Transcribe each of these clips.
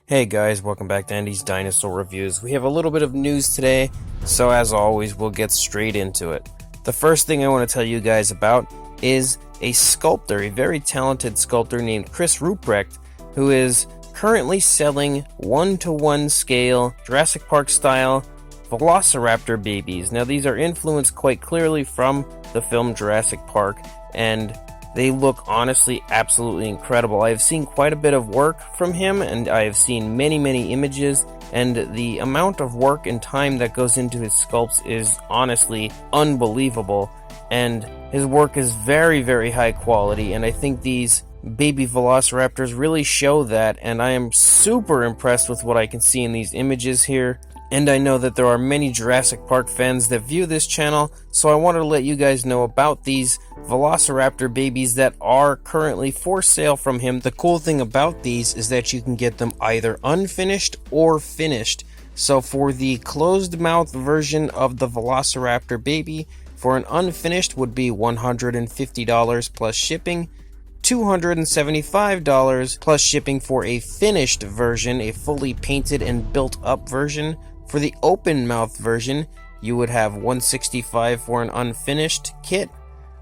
Hey guys, welcome back to Andy's Dinosaur Reviews. We have a little bit of news today, so as always, we'll get straight into it. The first thing I want to tell you guys about is a sculptor, a very talented sculptor named Chris Ruprecht, who is currently selling 1-to-1 scale, Jurassic Park style Velociraptor babies. Now these are influenced quite clearly from the film Jurassic Park, and they look honestly absolutely incredible. I have seen quite a bit of work from him, and I have seen many images, and the amount of work and time that goes into his sculpts is honestly unbelievable, and his work is very high quality, and I think these baby velociraptors really show that, and I am super impressed with what I can see in these images here. And I know that there are many Jurassic Park fans that view this channel, so I wanted to let you guys know about these Velociraptor babies that are currently for sale from him. The cool thing about these is that you can get them either unfinished or finished. So for the closed mouth version of the Velociraptor baby, for an unfinished would be $150 plus shipping, $275 plus shipping for a finished version, a fully painted and built up version. For the open mouth version, you would have $165 for an unfinished kit,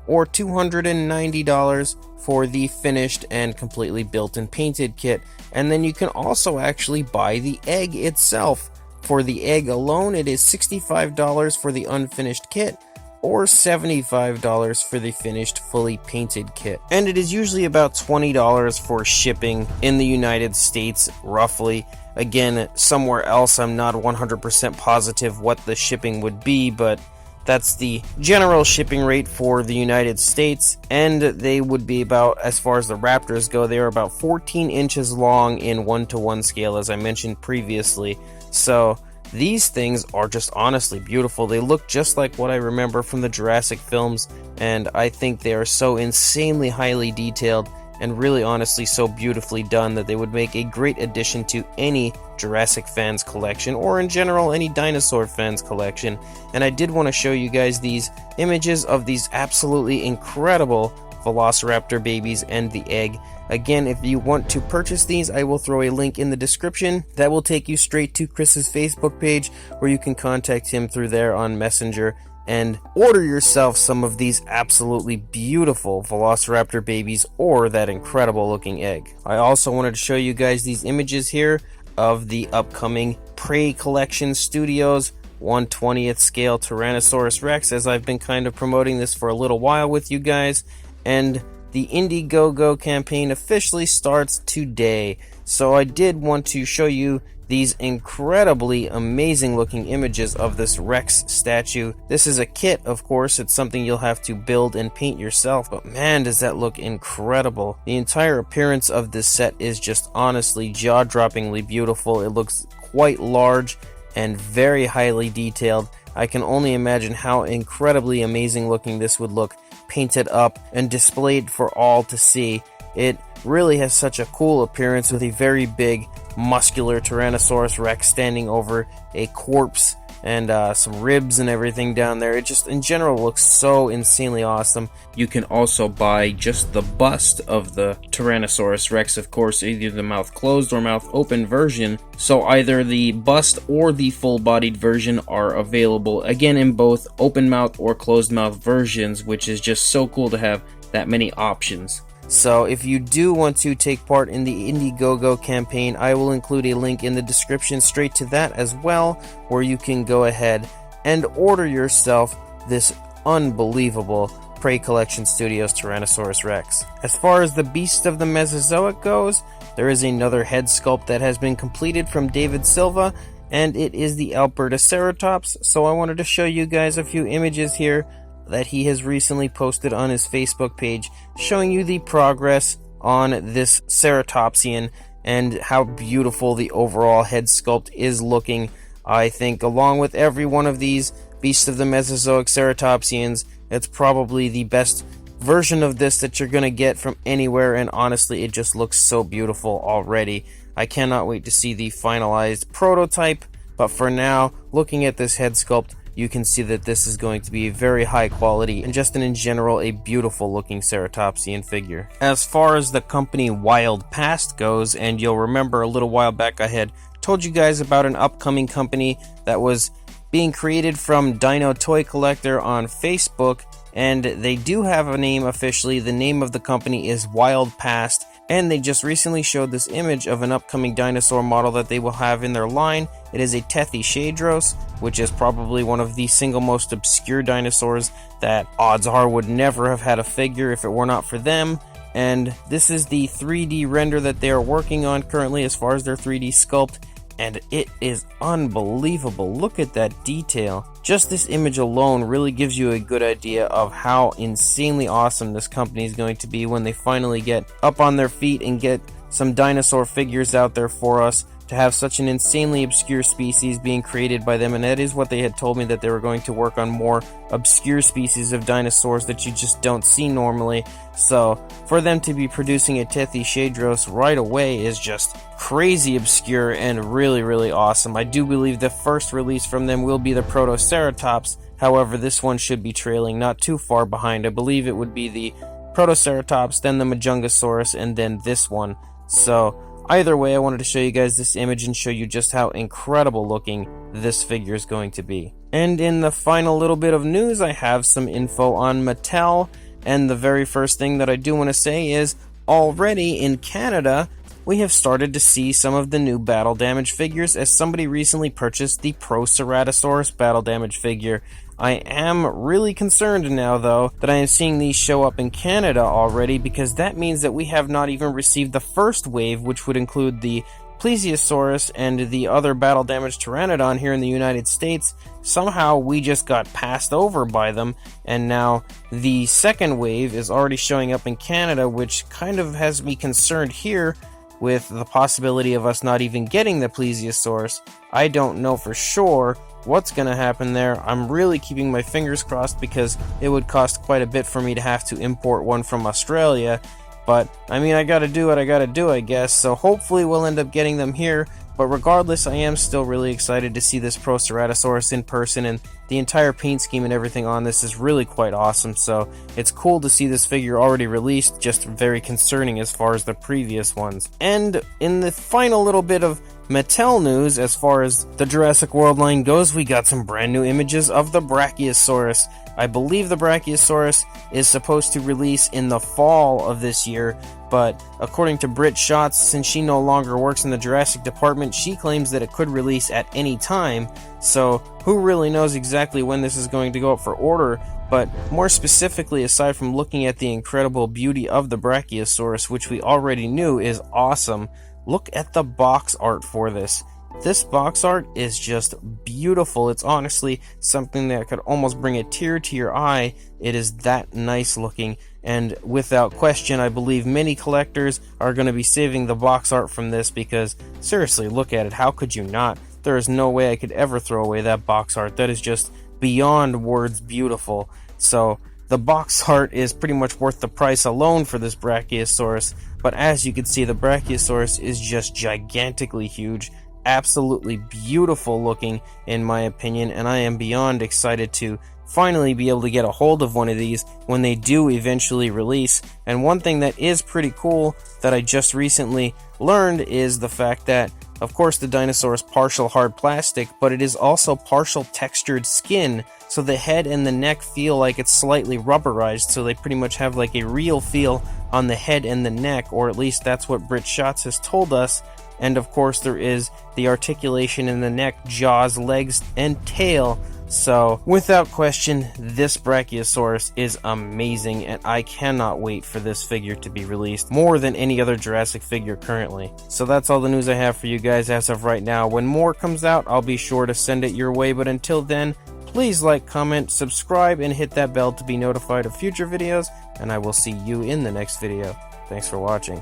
or $290 for the finished and completely built and painted kit. And then you can also actually buy the egg itself. For the egg alone, it is $65 for the unfinished kit, or $75 for the finished fully painted kit. And it is usually about $20 for shipping in the United States, roughly. Again, somewhere else I'm not 100% positive what the shipping would be, but that's the general shipping rate for the United States, and they would be about, as far as the Raptors go, they are about 14 inches long in 1-to-1 scale, as I mentioned previously. So these things are just honestly beautiful. They look just like what I remember from the Jurassic films, and I think they are so insanely highly detailed and really honestly so beautifully done that they would make a great addition to any Jurassic fans collection, or in general any dinosaur fans collection. And I did want to show you guys these images of these absolutely incredible Velociraptor babies and the egg. Again, if you want to purchase these, I will throw a link in the description that will take you straight to Chris's Facebook page, where you can contact him through there on Messenger and order yourself some of these absolutely beautiful Velociraptor babies or that incredible looking egg. I also wanted to show you guys these images here of the upcoming Prey Collection Studios 1/20th scale Tyrannosaurus Rex, as I've been kind of promoting this for a little while with you guys, and the Indiegogo campaign officially starts today. So I did want to show you these incredibly amazing looking images of this Rex statue. This is a kit, of course. It's something you'll have to build and paint yourself, but man, does that look incredible. The entire appearance of this set is just honestly jaw-droppingly beautiful. It looks quite large and very highly detailed. I can only imagine how incredibly amazing looking this would look painted up and displayed for all to see. It really has such a cool appearance, with a very big muscular Tyrannosaurus Rex standing over a corpse and some ribs and everything down there. It just in general looks so insanely awesome. You can also buy just the bust of the Tyrannosaurus Rex, of course, either the mouth closed or mouth open version. So either the bust or the full-bodied version are available, again in both open mouth or closed mouth versions, which is just so cool to have that many options. So if you do want to take part in the Indiegogo campaign, I will include a link in the description straight to that as well, where you can go ahead and order yourself this unbelievable Prey Collection Studios Tyrannosaurus Rex. As far as the Beast of the Mesozoic goes, there is another head sculpt that has been completed from David Silva, and it is the Alberta Ceratops. So I wanted to show you guys a few images here that he has recently posted on his Facebook page, showing you the progress on this Ceratopsian and how beautiful the overall head sculpt is looking. I think along with every one of these Beasts of the Mesozoic Ceratopsians, it's probably the best version of this that you're going to get from anywhere, and honestly it just looks so beautiful already. I cannot wait to see the finalized prototype, but for now, looking at this head sculpt, you can see that this is going to be very high quality and just in general a beautiful looking Ceratopsian figure. As far as the company Wild Past goes, and you'll remember a little while back I had told you guys about an upcoming company that was being created from Dino Toy Collector on Facebook, and they do have a name officially. The name of the company is Wild Past, and they just recently showed this image of an upcoming dinosaur model that they will have in their line. It is a Tethyschaidros, which is probably one of the single most obscure dinosaurs that odds are would never have had a figure if it were not for them. And this is the 3D render that they are working on currently as far as their 3D sculpt, and it is unbelievable. Look at that detail. Just this image alone really gives you a good idea of how insanely awesome this company is going to be when they finally get up on their feet and get some dinosaur figures out there for us, to have such an insanely obscure species being created by them. And that is what they had told me, that they were going to work on more obscure species of dinosaurs that you just don't see normally. So for them to be producing a Tethyschaidros right away is just crazy obscure and really awesome. I do believe the first release from them will be the Protoceratops. However, this one should be trailing not too far behind. I believe it would be the Protoceratops, then the Majungasaurus, and then this one. So either way, I wanted to show you guys this image and show you just how incredible looking this figure is going to be. And in the final little bit of news, I have some info on Mattel. And the very first thing that I do want to say is, already in Canada, we have started to see some of the new battle damage figures, as somebody recently purchased the Proceratosaurus battle damage figure. I am really concerned now, though, that I am seeing these show up in Canada already, because that means that we have not even received the first wave, which would include the Plesiosaurus and the other battle damage Pteranodon here in the United States. Somehow we just got passed over by them, and now the second wave is already showing up in Canada, which kind of has me concerned here with the possibility of us not even getting the Plesiosaurus. I don't know for sure what's going to happen there. I'm really keeping my fingers crossed, because it would cost quite a bit for me to have to import one from Australia. But, I mean, I gotta do what I gotta do, I guess. So hopefully we'll end up getting them here. But regardless, I am still really excited to see this Proceratosaurus in person, and the entire paint scheme and everything on this is really quite awesome. So it's cool to see this figure already released, just very concerning as far as the previous ones. And in the final little bit of Mattel news, as far as the Jurassic World line goes, we got some brand new images of the Brachiosaurus. I believe the Brachiosaurus is supposed to release in the fall of this year, but according to Brit Schatz, since she no longer works in the Jurassic department, she claims that it could release at any time. So who really knows exactly when this is going to go up for order? But more specifically, aside from looking at the incredible beauty of the Brachiosaurus, which we already knew is awesome, look at the box art for this. This box art is just beautiful. It's honestly something that could almost bring a tear to your eye. It is that nice looking, and without question, I believe many collectors are going to be saving the box art from this, because seriously, look at it. How could you not? There is no way I could ever throw away that box art. That is just beyond words beautiful. So the box art is pretty much worth the price alone for this Brachiosaurus. But as you can see, the Brachiosaurus is just gigantically huge. Absolutely beautiful looking, in my opinion, and I am beyond excited to finally be able to get a hold of one of these when they do eventually release. And one thing that is pretty cool that I just recently learned is the fact that, of course, the dinosaur is partial hard plastic, but it is also partial textured skin, so the head and the neck feel like it's slightly rubberized, so they pretty much have like a real feel on the head and the neck, or at least that's what Brit Schatz has told us. And of course there is the articulation in the neck, jaws, legs, and tail. So without question, this Brachiosaurus is amazing, and I cannot wait for this figure to be released more than any other Jurassic figure currently. So that's all the news I have for you guys as of right now. When more comes out, I'll be sure to send it your way, but until then, please like, comment, subscribe, and hit that bell to be notified of future videos, and I will see you in the next video. Thanks for watching.